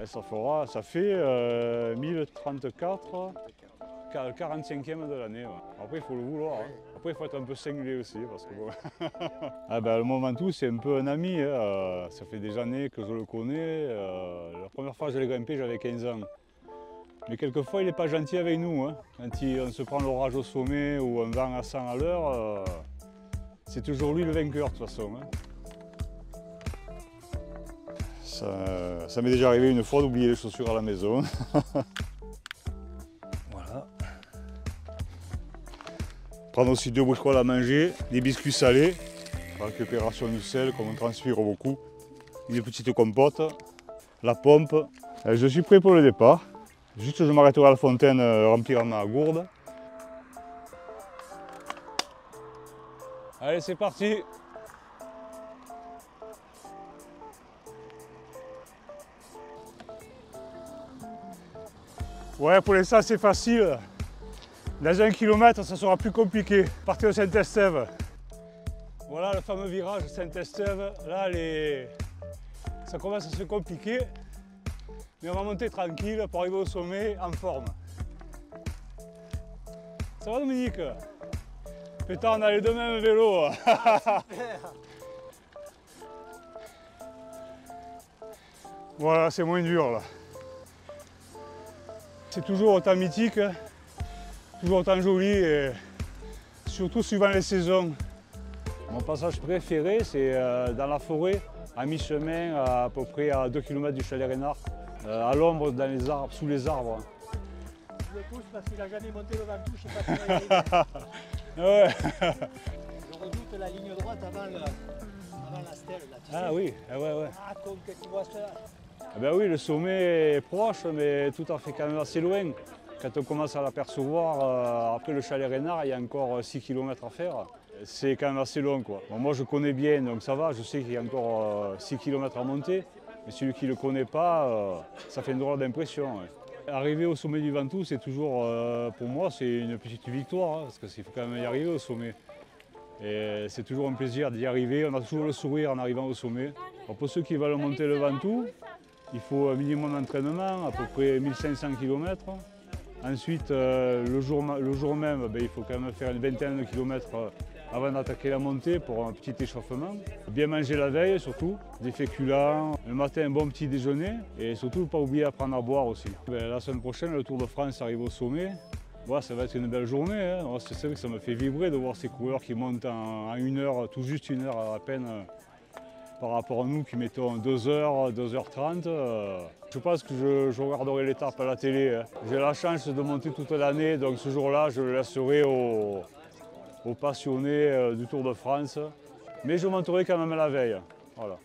Et ça fait 1034, 45e de l'année. Ouais. Après, il faut le vouloir. Hein. Après, il faut être un peu cinglé aussi. Parce que, bon. Ah ben, le Mont Ventoux, c'est un peu un ami. Hein. Ça fait des années que je le connais. La première fois que je l'ai grimpé, j'avais 15 ans. Mais quelquefois, il n'est pas gentil avec nous. Hein. Quand on se prend l'orage au sommet ou un vent à 100 à l'heure, c'est toujours lui le vainqueur de toute façon. Hein. Ça m'est déjà arrivé une fois d'oublier les chaussures à la maison. Voilà. Prendre aussi 2 bricoles à manger, des biscuits salés, récupération du sel comme on transpire beaucoup, une petite compote, la pompe. Je suis prêt pour le départ. Juste je m'arrêterai à la fontaine remplir ma gourde. Allez, c'est parti! Ouais, pour l'instant c'est facile. Dans 1 kilomètre, ça sera plus compliqué. Partez au Saint-Estève. Voilà le fameux virage Saint-Estève. Là, ça commence à se compliquer. Mais on va monter tranquille pour arriver au sommet en forme. Ça va, Dominique? Putain, on a les deux mêmes vélos. Voilà, c'est moins dur là. C'est toujours autant mythique, toujours autant joli et surtout suivant les saisons. Mon passage préféré, c'est dans la forêt, à mi-chemin, à peu près à 2 km du chalet Reynard, à l'ombre, dans les arbres, sous les arbres. Je le pousse parce qu'il n'a jamais monté le Ventoux, je ne sais pas si il va y arriver. Ouais. Je redoute la ligne droite avant la stèle. Là, tu sais. Ah oui, ah ouais, ouais. Ah, comme que tu vois ça. Ah ben oui, le sommet est proche, mais tout à fait quand même assez loin. Quand on commence à l'apercevoir, après le chalet Reynard, il y a encore 6 km à faire. C'est quand même assez long, quoi. Bon, moi je connais bien, donc ça va, je sais qu'il y a encore 6 km à monter. Mais celui qui ne le connaît pas, ça fait une drôle d'impression. Ouais. Arriver au sommet du Ventoux, c'est toujours, pour moi, c'est une petite victoire, hein, parce qu'il faut quand même y arriver au sommet. Et c'est toujours un plaisir d'y arriver, on a toujours le sourire en arrivant au sommet. Alors pour ceux qui veulent monter le Ventoux, il faut un minimum d'entraînement, à peu près 1500 km. Ensuite, le jour même, ben, il faut quand même faire une vingtaine de kilomètres avant d'attaquer la montée pour un petit échauffement. Bien manger la veille surtout, des féculents, le matin un bon petit déjeuner et surtout ne pas oublier à prendre à boire aussi. Ben, la semaine prochaine, le Tour de France arrive au sommet. Ouais, ça va être une belle journée. Hein. C'est vrai que ça me fait vibrer de voir ces coureurs qui montent en 1 heure, tout juste 1 heure à peine. Par rapport à nous qui mettons 2 heures, 2h30, je pense que je regarderai l'étape à la télé. Hein. J'ai la chance de monter toute l'année, donc ce jour-là, je le laisserai aux passionnés du Tour de France. Mais je monterai quand même la veille. Voilà.